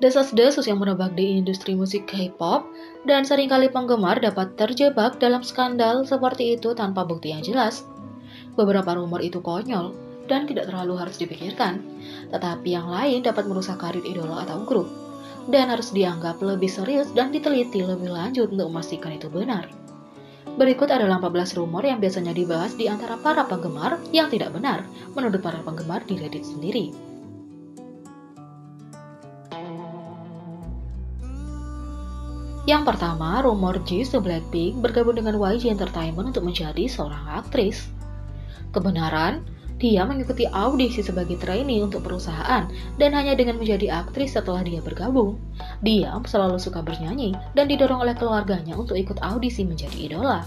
Desas-desus yang merebak di industri musik K-pop, dan seringkali penggemar dapat terjebak dalam skandal seperti itu tanpa bukti yang jelas. Beberapa rumor itu konyol dan tidak terlalu harus dipikirkan, tetapi yang lain dapat merusak karir idola atau grup, dan harus dianggap lebih serius dan diteliti lebih lanjut untuk memastikan itu benar. Berikut adalah 14 rumor yang biasanya dibahas di antara para penggemar yang tidak benar menurut para penggemar di Reddit sendiri. Yang pertama, rumor Jisoo Blackpink bergabung dengan YG Entertainment untuk menjadi seorang aktris. Kebenaran, dia mengikuti audisi sebagai trainee untuk perusahaan dan hanya dengan menjadi aktris setelah dia bergabung. Dia selalu suka bernyanyi dan didorong oleh keluarganya untuk ikut audisi menjadi idola.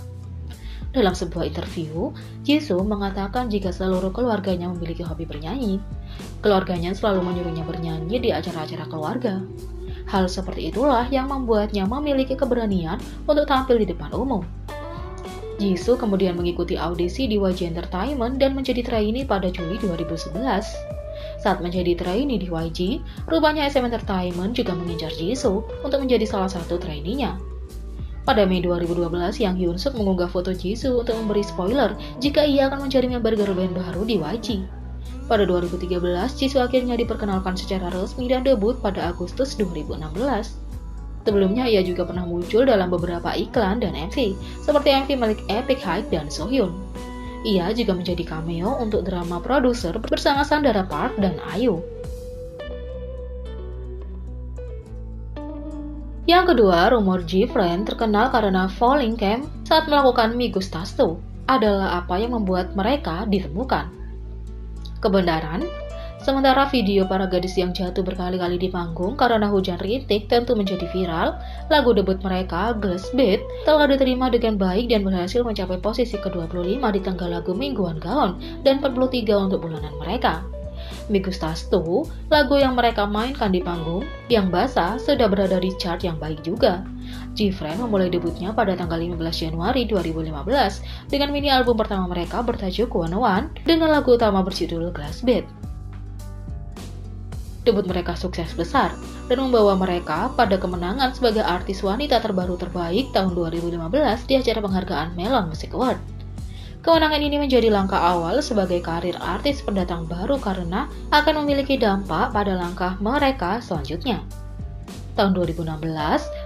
Dalam sebuah interview, Jisoo mengatakan jika seluruh keluarganya memiliki hobi bernyanyi. Keluarganya selalu menyuruhnya bernyanyi di acara-acara keluarga. Hal seperti itulah yang membuatnya memiliki keberanian untuk tampil di depan umum. Jisoo kemudian mengikuti audisi di YG Entertainment dan menjadi trainee pada Juli 2011. Saat menjadi trainee di YG, rupanya SM Entertainment juga mengincar Jisoo untuk menjadi salah satu trainee-nya. Pada Mei 2012, Yang Hyun Suk mengunggah foto Jisoo untuk memberi spoiler jika ia akan menjadi member girl band baru di YG. Pada 2013, Jisoo akhirnya diperkenalkan secara resmi dan debut pada Agustus 2016. Sebelumnya, ia juga pernah muncul dalam beberapa iklan dan MV, seperti MV milik Epic High dan Sohyun. Ia juga menjadi cameo untuk drama produser bersama Sandara Park dan IU. Yang kedua, rumor G-Friend terkenal karena falling cam saat melakukan Migus Tasto adalah apa yang membuat mereka ditemukan. Kebenaran, sementara video para gadis yang jatuh berkali-kali di panggung karena hujan rintik tentu menjadi viral, lagu debut mereka, Glass Beat, telah diterima dengan baik dan berhasil mencapai posisi ke-25 di tangga lagu mingguan gaon dan 43 untuk bulanan mereka. Migus Tasto, lagu yang mereka mainkan di panggung, yang basah sudah berada di chart yang baik juga. G-Friend memulai debutnya pada tanggal 15 Januari 2015 dengan mini album pertama mereka bertajuk One One dengan lagu utama berjudul Glass Beat. Debut mereka sukses besar dan membawa mereka pada kemenangan sebagai artis wanita terbaru terbaik tahun 2015 di acara penghargaan Melon Music Award. Kemenangan ini menjadi langkah awal sebagai karir artis pendatang baru karena akan memiliki dampak pada langkah mereka selanjutnya. Tahun 2016,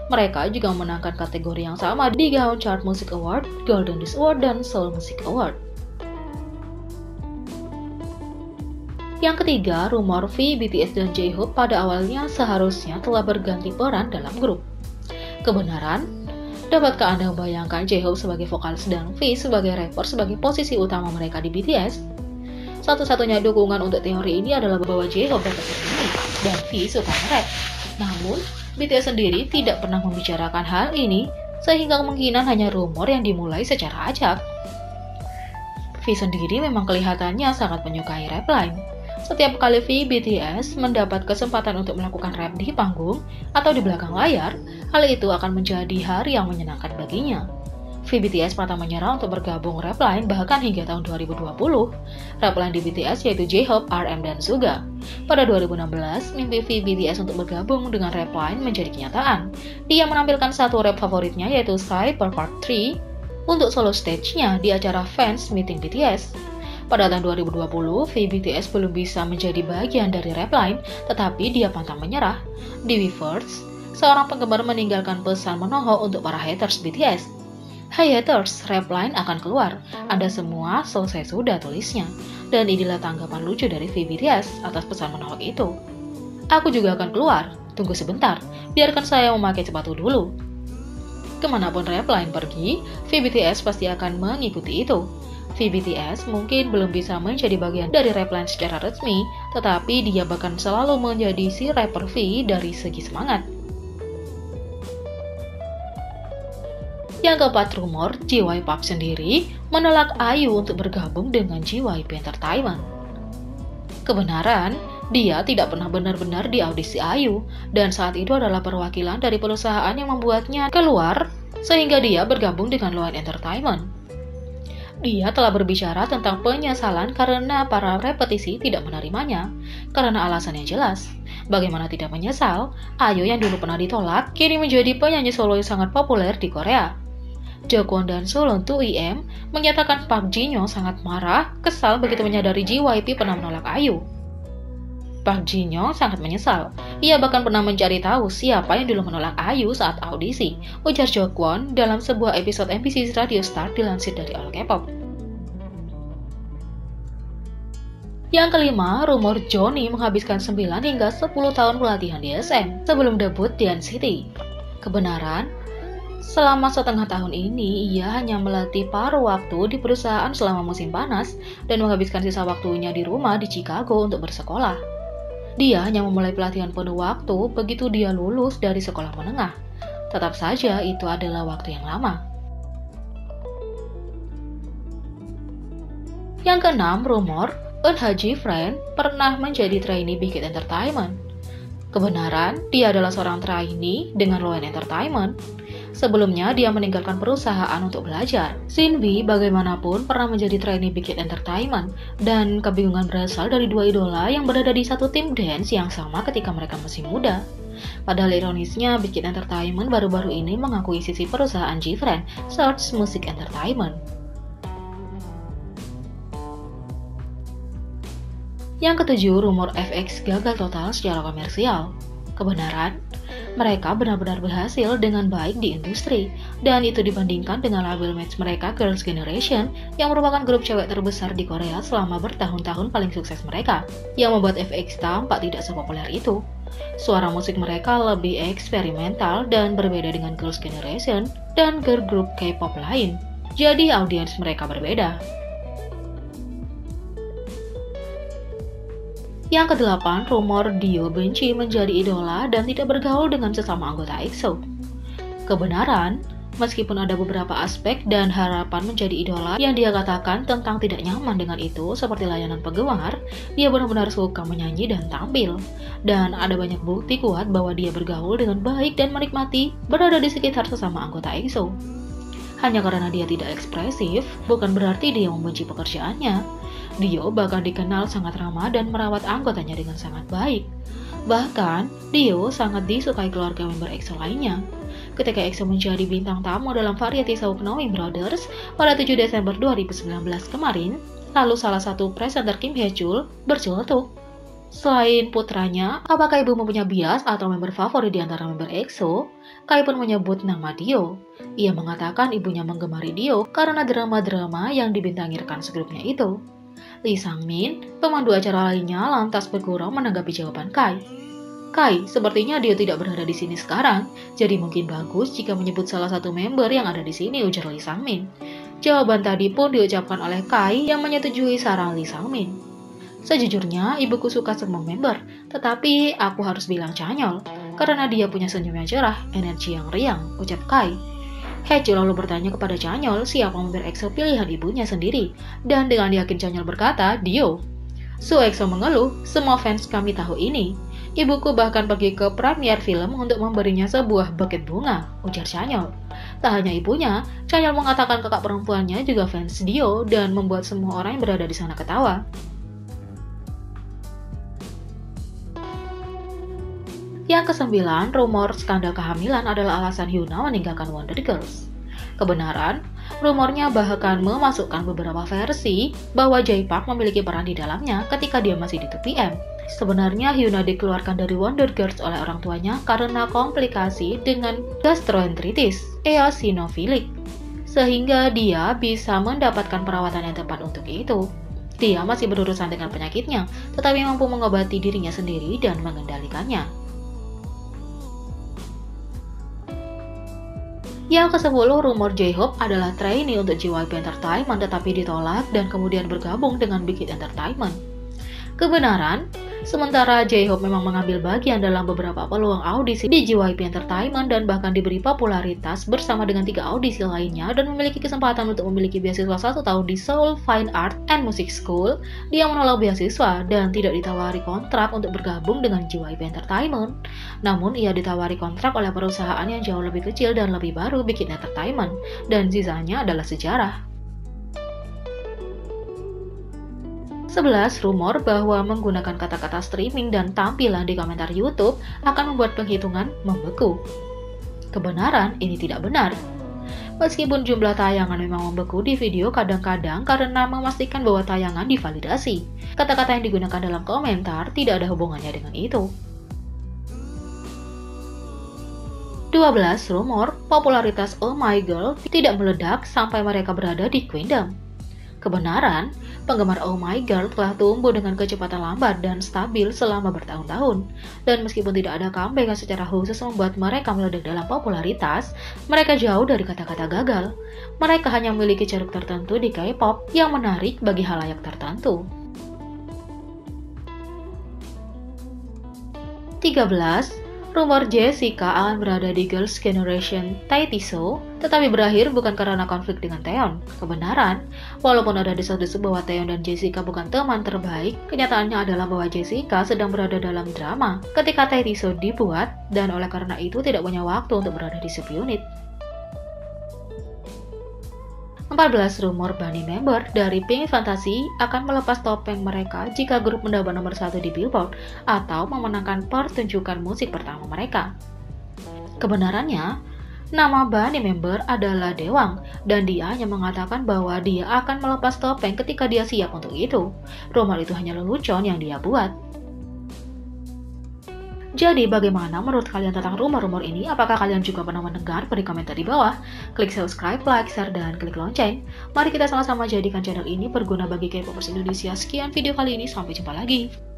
mereka juga memenangkan kategori yang sama di Gaon Chart Music Award, Golden Disc Award, dan Seoul Music Award. Yang ketiga, rumor V, BTS, dan J-Hope pada awalnya seharusnya telah berganti peran dalam grup. Kebenaran, dapatkah Anda membayangkan J-Hope sebagai vokalis dan V sebagai rapper sebagai posisi utama mereka di BTS? Satu-satunya dukungan untuk teori ini adalah bahwa J-Hope dapat bernyanyi dan V suka nge-rap. Namun, BTS sendiri tidak pernah membicarakan hal ini, sehingga kemungkinan hanya rumor yang dimulai secara acak. V sendiri memang kelihatannya sangat menyukai rap line. Setiap kali V BTS mendapat kesempatan untuk melakukan rap di panggung atau di belakang layar, hal itu akan menjadi hari yang menyenangkan baginya. V BTS pernah menyerah untuk bergabung rap line bahkan hingga tahun 2020. Rap line di BTS yaitu J-Hope, RM, dan Suga. Pada 2016, mimpi V BTS untuk bergabung dengan rap line menjadi kenyataan. Dia menampilkan satu rap favoritnya yaitu Cyber Part 3 untuk solo stage-nya di acara fans meeting BTS. Pada tahun 2020, V BTS belum bisa menjadi bagian dari rap line, tetapi dia pantang menyerah. Di Weverse, seorang penggemar meninggalkan pesan menohok untuk para haters BTS. Hai haters, rap line akan keluar. Anda semua selesai sudah tulisnya. Dan inilah tanggapan lucu dari V BTS atas pesan menohok itu. Aku juga akan keluar. Tunggu sebentar, biarkan saya memakai sepatu dulu. Kemanapun rap line pergi, V BTS pasti akan mengikuti itu. V BTS mungkin belum bisa menjadi bagian dari rap line secara resmi, tetapi dia bahkan selalu menjadi si rapper V dari segi semangat. Yang keempat, rumor JYP sendiri menolak IU untuk bergabung dengan JYP Entertainment. Kebenaran, dia tidak pernah benar-benar di audisi IU, dan saat itu adalah perwakilan dari perusahaan yang membuatnya keluar, sehingga dia bergabung dengan Loan Entertainment. Dia telah berbicara tentang penyesalan karena para repetisi tidak menerimanya, karena alasan yang jelas. Bagaimana tidak menyesal, Ayu yang dulu pernah ditolak, kini menjadi penyanyi solo yang sangat populer di Korea. Jo Kwon dan Solon 2EM menyatakan Park Ji Young sangat marah, kesal begitu menyadari JYP pernah menolak Ayu. Park Ji Young sangat menyesal. Ia bahkan pernah mencari tahu siapa yang dulu menolak Ayu saat audisi, ujar Jo Kwon dalam sebuah episode MBC Radio Star dilansir dari All K-pop. Yang kelima, rumor Johnny menghabiskan 9 hingga 10 tahun pelatihan di SM sebelum debut di NCT. Kebenaran, selama setengah tahun ini, ia hanya melatih paruh waktu di perusahaan selama musim panas dan menghabiskan sisa waktunya di rumah di Chicago untuk bersekolah. Dia hanya memulai pelatihan penuh waktu begitu dia lulus dari sekolah menengah. Tetap saja itu adalah waktu yang lama. Yang keenam, rumor Eun Ha-ji Friend pernah menjadi trainee Big Hit Entertainment. Kebenaran, dia adalah seorang trainee dengan Loen Entertainment. Sebelumnya, dia meninggalkan perusahaan untuk belajar. Shinbi bagaimanapun pernah menjadi trainee Big Hit Entertainment, dan kebingungan berasal dari dua idola yang berada di satu tim dance yang sama ketika mereka masih muda. Padahal ironisnya, Big Hit Entertainment baru-baru ini mengakui sisi perusahaan G-Friend, Search Music Entertainment. Yang ketujuh, rumor FX gagal total secara komersial. Kebenaran, mereka benar-benar berhasil dengan baik di industri, dan itu dibandingkan dengan label match mereka Girls' Generation yang merupakan grup cewek terbesar di Korea selama bertahun-tahun paling sukses mereka, yang membuat FX tampak tidak sepopuler itu. Suara musik mereka lebih eksperimental dan berbeda dengan Girls' Generation dan girl group K-pop lain, jadi audiens mereka berbeda. Yang kedelapan, rumor Dio benci menjadi idola dan tidak bergaul dengan sesama anggota EXO. Kebenaran, meskipun ada beberapa aspek dan harapan menjadi idola yang dia katakan tentang tidak nyaman dengan itu seperti layanan penggemar, dia benar-benar suka menyanyi dan tampil. Dan ada banyak bukti kuat bahwa dia bergaul dengan baik dan menikmati berada di sekitar sesama anggota EXO. Hanya karena dia tidak ekspresif, bukan berarti dia membenci pekerjaannya. Dio bahkan dikenal sangat ramah dan merawat anggotanya dengan sangat baik. Bahkan, Dio sangat disukai keluarga member EXO lainnya. Ketika EXO menjadi bintang tamu dalam variety show Knowing Brothers pada 7 Desember 2019 kemarin, lalu salah satu presenter Kim Hye-jul berceletuk. Selain putranya, apakah ibu mempunyai bias atau member favorit di antara member EXO? Kai pun menyebut nama Dio. Ia mengatakan ibunya menggemari Dio karena drama-drama yang dibintangi rekan segrupnya itu. Lee Sang-min, pemandu acara lainnya, lantas bergurau menanggapi jawaban Kai. Kai, sepertinya Dio tidak berada di sini sekarang, jadi mungkin bagus jika menyebut salah satu member yang ada di sini, ujar Lee Sang-min. Jawaban tadi pun diucapkan oleh Kai yang menyetujui saran Lee Sang-min. Sejujurnya, ibuku suka semua member, tetapi aku harus bilang Chanyeol, karena dia punya senyum yang cerah, energi yang riang, ucap Kai. Hye-jul lalu bertanya kepada Chanyeol siapa member EXO pilihan ibunya sendiri, dan dengan yakin Chanyeol berkata, Dio. Su EXO mengeluh, semua fans kami tahu ini. Ibuku bahkan pergi ke premier film untuk memberinya sebuah buket bunga, ujar Chanyeol. Tak hanya ibunya, Chanyeol mengatakan kakak perempuannya juga fans Dio dan membuat semua orang yang berada di sana ketawa. Yang kesembilan, rumor skandal kehamilan adalah alasan Hyuna meninggalkan Wonder Girls. Kebenaran, rumornya bahkan memasukkan beberapa versi bahwa Jae Park memiliki peran di dalamnya ketika dia masih di 2PM. Sebenarnya Hyuna dikeluarkan dari Wonder Girls oleh orang tuanya karena komplikasi dengan gastroenteritis, eosinofilik, sehingga dia bisa mendapatkan perawatan yang tepat untuk itu. Dia masih berurusan dengan penyakitnya, tetapi mampu mengobati dirinya sendiri dan mengendalikannya. Yang ke-10, rumor J-Hope adalah trainee untuk JYP Entertainment tetapi ditolak dan kemudian bergabung dengan Big Hit Entertainment. Kebenaran, sementara J-Hope memang mengambil bagian dalam beberapa peluang audisi di JYP Entertainment dan bahkan diberi popularitas bersama dengan 3 audisi lainnya dan memiliki kesempatan untuk memiliki beasiswa 1 tahun di Seoul Fine Art and Music School, dia menolak beasiswa dan tidak ditawari kontrak untuk bergabung dengan JYP Entertainment. Namun ia ditawari kontrak oleh perusahaan yang jauh lebih kecil dan lebih baru, Big Hit Entertainment, dan sisanya adalah sejarah. 11. Rumor bahwa menggunakan kata-kata streaming dan tampilan di komentar YouTube akan membuat penghitungan membeku. Kebenaran ini tidak benar. Meskipun jumlah tayangan memang membeku di video kadang-kadang karena memastikan bahwa tayangan divalidasi. Kata-kata yang digunakan dalam komentar tidak ada hubungannya dengan itu. 12. Rumor popularitas Oh My Girl tidak meledak sampai mereka berada di Queendom. Kebenaran, penggemar Oh My Girl telah tumbuh dengan kecepatan lambat dan stabil selama bertahun-tahun. Dan meskipun tidak ada comeback yang secara khusus membuat mereka meledak dalam popularitas, mereka jauh dari kata-kata gagal. Mereka hanya memiliki ceruk tertentu di K-pop yang menarik bagi halayak tertentu. 13. Rumor Jessica akan berada di Girls' Generation Taetisou, tetapi berakhir bukan karena konflik dengan Taeyeon. Kebenaran, walaupun ada desas-desus bahwa Taeyeon dan Jessica bukan teman terbaik, kenyataannya adalah bahwa Jessica sedang berada dalam drama ketika Taetisou dibuat, dan oleh karena itu tidak punya waktu untuk berada di subunit. 14. Rumor Bunny member dari Pink Fantasy akan melepas topeng mereka jika grup mendapat nomor 1 di Billboard atau memenangkan pertunjukan musik pertama mereka. Kebenarannya, nama Bunny member adalah Daewang dan dia hanya mengatakan bahwa dia akan melepas topeng ketika dia siap untuk itu. Rumor itu hanya lelucon yang dia buat. Jadi bagaimana menurut kalian tentang rumor-rumor ini? Apakah kalian juga pernah mendengar? Beri komentar di bawah. Klik subscribe, like, share, dan klik lonceng. Mari kita sama-sama jadikan channel ini berguna bagi K-popers Indonesia. Sekian video kali ini, sampai jumpa lagi.